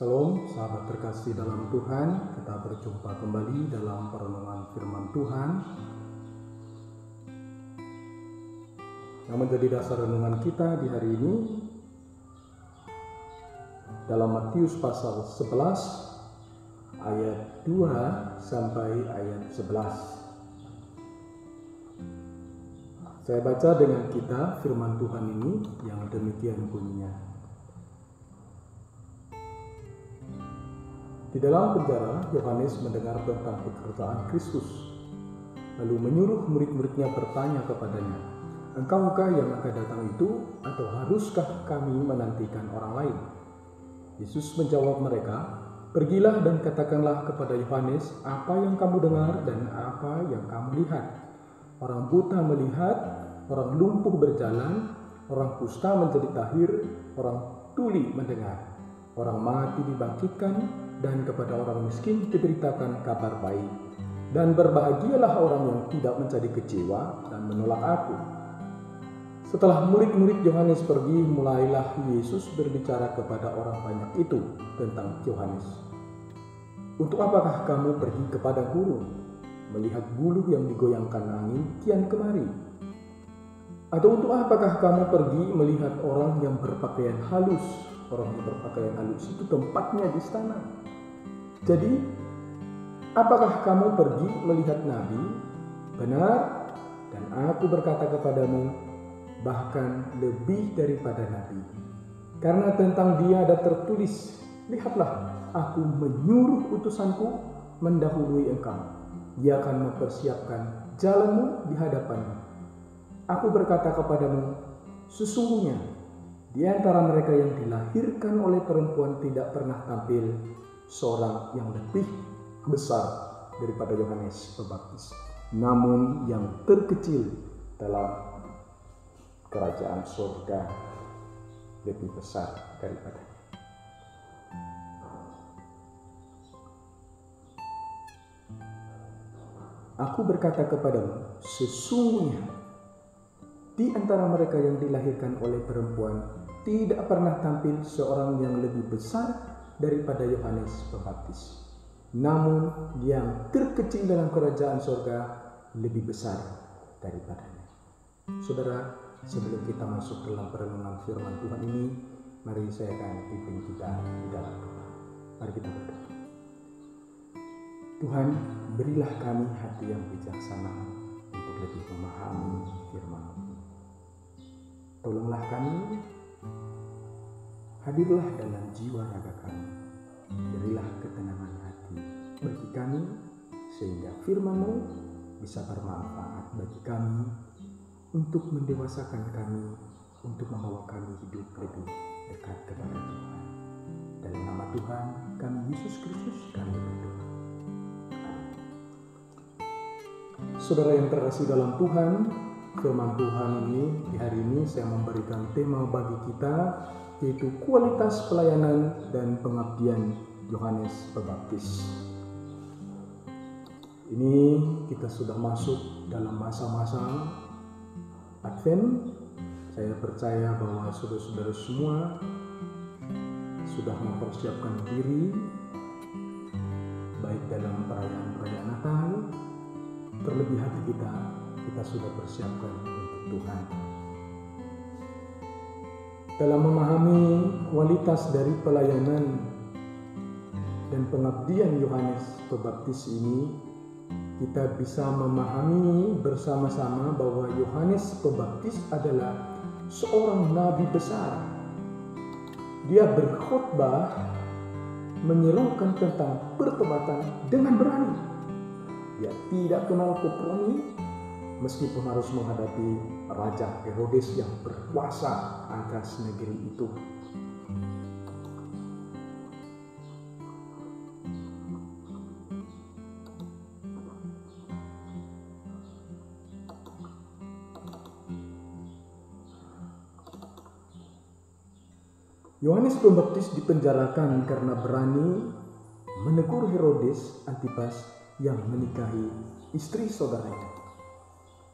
Salam sahabat terkasih dalam Tuhan, kita berjumpa kembali dalam perenungan firman Tuhan yang menjadi dasar renungan kita di hari ini dalam Matius pasal 11 ayat 2 sampai ayat 11. Saya baca dengan kita firman Tuhan ini yang demikian bunyinya. Di dalam penjara, Yohanes mendengar tentang pekerjaan Kristus, lalu menyuruh murid-muridnya bertanya kepadanya, "Engkaukah yang akan datang itu, atau haruskah kami menantikan orang lain?" Yesus menjawab mereka, "Pergilah dan katakanlah kepada Yohanes apa yang kamu dengar dan apa yang kamu lihat. Orang buta melihat, orang lumpuh berjalan, orang kusta menjadi tahir, orang tuli mendengar, orang mati dibangkitkan, dan kepada orang miskin diberitakan kabar baik. Dan berbahagialah orang yang tidak menjadi kecewa dan menolak aku." Setelah murid-murid Yohanes pergi, mulailah Yesus berbicara kepada orang banyak itu tentang Yohanes. "Untuk apakah kamu pergi ke padang gurun, melihat buluh yang digoyangkan angin kian kemari? Atau untuk apakah kamu pergi melihat orang yang berpakaian halus? Orang yang berpakaian halus itu tempatnya di istana. Jadi, apakah kamu pergi melihat nabi? Benar, dan aku berkata kepadamu, bahkan lebih daripada nabi. Karena tentang dia ada tertulis, 'Lihatlah, aku menyuruh utusanku mendahului engkau. Dia akan mempersiapkan jalanmu di hadapanmu.' Aku berkata kepadamu, sesungguhnya di antara mereka yang dilahirkan oleh perempuan tidak pernah tampil seorang yang lebih besar daripada Yohanes Pembaptis. Namun yang terkecil dalam kerajaan surga lebih besar daripadanya." Aku berkata kepadamu, sesungguhnya di antara mereka yang dilahirkan oleh perempuan tidak pernah tampil seorang yang lebih besar daripada Yohanes Pembaptis. Namun yang terkecil dalam kerajaan surga lebih besar daripadanya. Saudara, sebelum kita masuk dalam perenungan firman Tuhan ini, mari saya akan pimpin kita di dalam doa. Mari kita berdoa. Tuhan, berilah kami hati yang bijaksana untuk lebih memahami firman-Mu. Tolonglah kami, hadirlah dalam jiwa raga kami, berilah ketenangan hati bagi kami, sehingga firman-Mu bisa bermanfaat bagi kami untuk mendewasakan kami, untuk membawa kami hidup lebih dekat kepada Tuhan. Dalam nama Tuhan kami Yesus Kristus kami berdoa. Saudara yang terkasih dalam Tuhan, firman Tuhan ini di hari ini saya memberikan tema bagi kita, yaitu kualitas pelayanan dan pengabdian Yohanes Pembaptis. Ini kita sudah masuk dalam masa-masa Advent. Saya percaya bahwa saudara-saudara semua sudah mempersiapkan diri, baik dalam perayaan Natal, terlebih hati kita sudah persiapkan untuk Tuhan. Dalam memahami kualitas dari pelayanan dan pengabdian Yohanes Pembaptis ini, kita bisa memahami bersama-sama bahwa Yohanes Pembaptis adalah seorang nabi besar. Dia berkhotbah menyerukan tentang pertobatan dengan berani. Dia tidak kenal kompromi, meskipun harus menghadapi Raja Herodes yang berkuasa atas negeri itu. Yohanes Pembaptis dipenjarakan karena berani menegur Herodes Antipas yang menikahi istri saudaranya.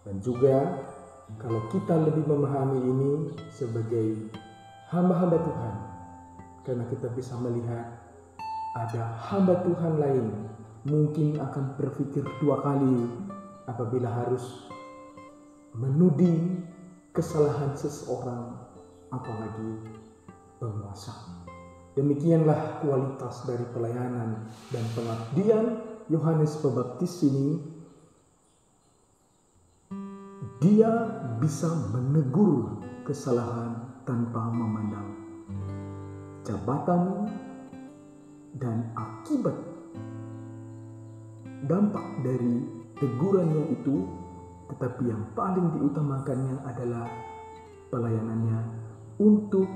Dan juga kalau kita lebih memahami ini sebagai hamba-hamba Tuhan, karena kita bisa melihat ada hamba Tuhan lain mungkin akan berpikir 2 kali apabila harus menuding kesalahan seseorang, apalagi penguasa. Demikianlah kualitas dari pelayanan dan pengabdian Yohanes Pembaptis ini. Dia bisa menegur kesalahan tanpa memandang jabatan dan akibat dampak dari tegurannya itu, tetapi yang paling diutamakannya adalah pelayanannya untuk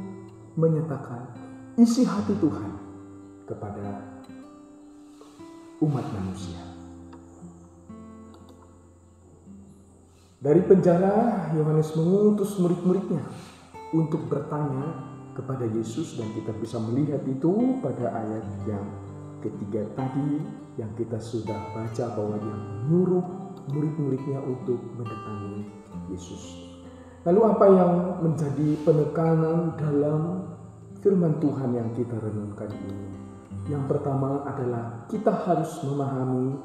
menyatakan isi hati Tuhan kepada umat manusia. Dari penjara, Yohanes mengutus murid-muridnya untuk bertanya kepada Yesus, dan kita bisa melihat itu pada ayat yang ketiga tadi yang kita sudah baca, bahwa dia menyuruh murid-muridnya untuk mendatangi Yesus. Lalu apa yang menjadi penekanan dalam firman Tuhan yang kita renungkan ini? Yang pertama adalah kita harus memahami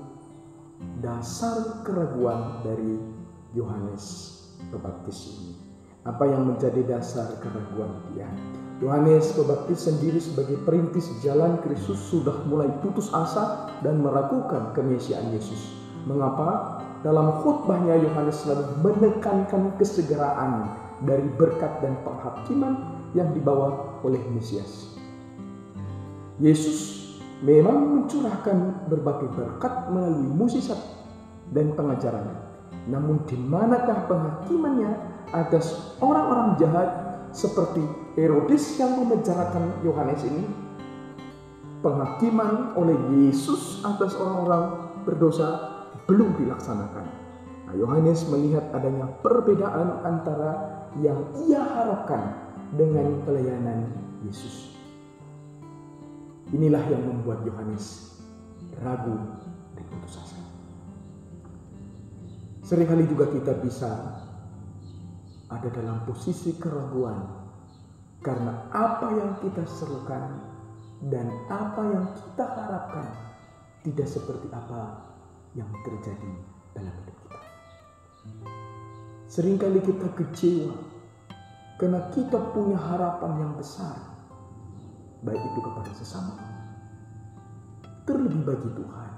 dasar keraguan dari Yohanes Pembaptis ini. Apa yang menjadi dasar keraguan dia? Yohanes Pembaptis sendiri sebagai perintis jalan Kristus sudah mulai putus asa dan meragukan kemesiaan Yesus. Mengapa? Dalam khotbahnya Yohanes selalu menekankan kesegeraan dari berkat dan penghakiman yang dibawa oleh Mesias. Yesus memang mencurahkan berbagai berkat melalui mukjizat dan pengajarannya. Namun di manakah penghakimannya atas orang-orang jahat seperti Herodes yang memenjarakan Yohanes ini? Penghakiman oleh Yesus atas orang-orang berdosa belum dilaksanakan. Nah, Yohanes melihat adanya perbedaan antara yang ia harapkan dengan pelayanan Yesus. Inilah yang membuat Yohanes ragu dan putus asa. Seringkali juga kita bisa ada dalam posisi keraguan karena apa yang kita serukan dan apa yang kita harapkan tidak seperti apa yang terjadi dalam hidup kita. Seringkali kita kecewa karena kita punya harapan yang besar, baik itu kepada sesama, terlebih bagi Tuhan.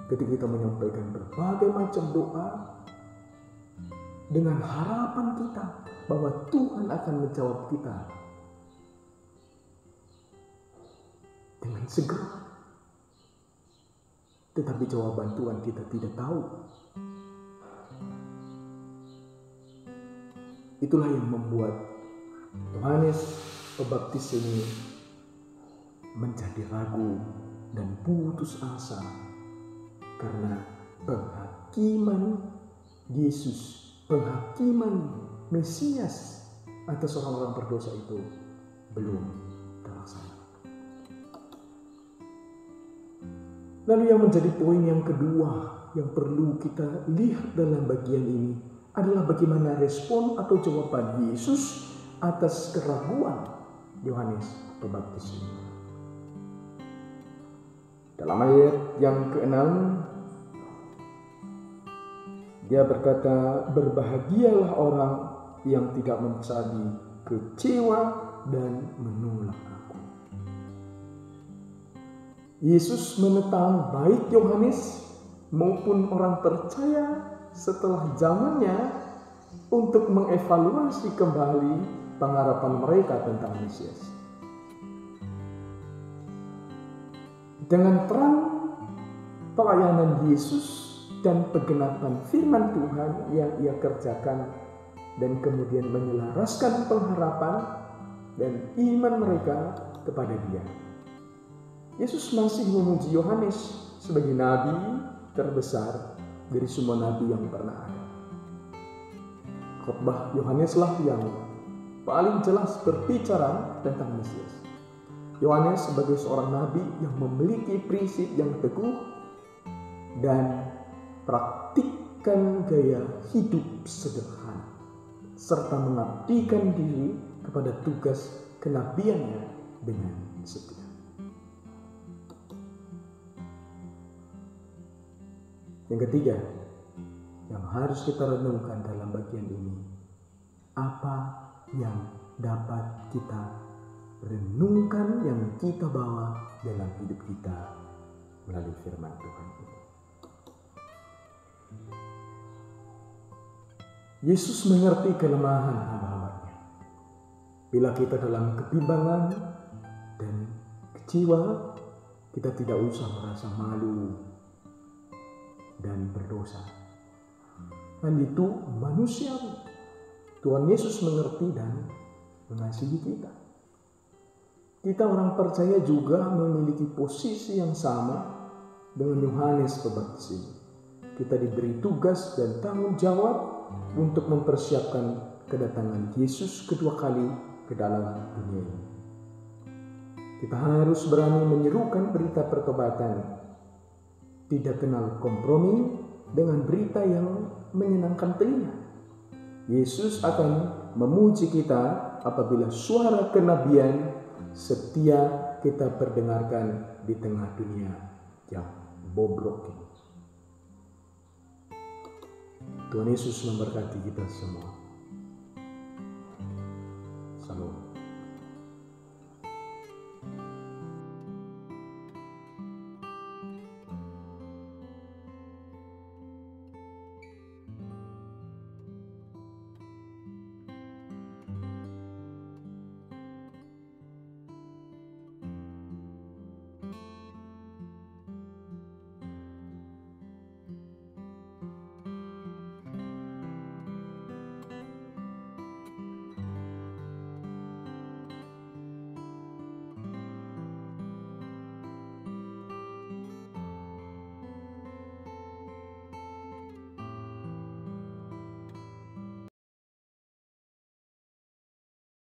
Ketika kita menyampaikan berbagai macam doa dengan harapan kita bahwa Tuhan akan menjawab kita dengan segera, tetapi jawaban Tuhan kita tidak tahu. Itulah yang membuat Yohanes Pembaptis ini menjadi ragu dan putus asa karena penghakiman Yesus, penghakiman Mesias atas orang-orang berdosa itu belum terlaksana. Lalu yang menjadi poin yang kedua yang perlu kita lihat dalam bagian ini adalah bagaimana respon atau jawaban Yesus atas keraguan Yohanes Pembaptis ini. Dalam ayat yang ke-6, dia berkata, "Berbahagialah orang yang tidak mencari kecewa dan menolak aku." Yesus menentang baik Yohanes maupun orang percaya setelah zamannya untuk mengevaluasi kembali pengharapan mereka tentang Mesias. Dengan terang pelayanan Yesus dan penggenapan firman Tuhan yang ia kerjakan dan kemudian menyelaraskan pengharapan dan iman mereka kepada dia, Yesus masih memuji Yohanes sebagai nabi terbesar dari semua nabi yang pernah ada. Khotbah Yohaneslah yang paling jelas berbicara tentang Mesias. Yohanes sebagai seorang nabi yang memiliki prinsip yang teguh dan praktikkan gaya hidup sederhana, serta mengabdikan diri kepada tugas kenabiannya dengan setia. Yang ketiga, yang harus kita renungkan dalam bagian ini, apa yang dapat kita renungkan, yang kita bawa dalam hidup kita melalui firman Tuhan ini. Yesus mengerti kelemahan hamba-hambanya. Bila kita dalam kebimbangan dan kecewa, kita tidak usah merasa malu dan berdosa. Hal itu manusiawi. Tuhan Yesus mengerti dan mengasihi kita. Kita orang percaya juga memiliki posisi yang sama dengan Yohanes Pembaptis ini. Kita diberi tugas dan tanggung jawab untuk mempersiapkan kedatangan Yesus kedua kali ke dalam dunia ini. Kita harus berani menyerukan berita pertobatan, tidak kenal kompromi dengan berita yang menyenangkan telinga. Yesus akan memuji kita apabila suara kenabian setia kita perdengarkan di tengah dunia yang bobrok ini. Tuhan Yesus memberkati kita semua.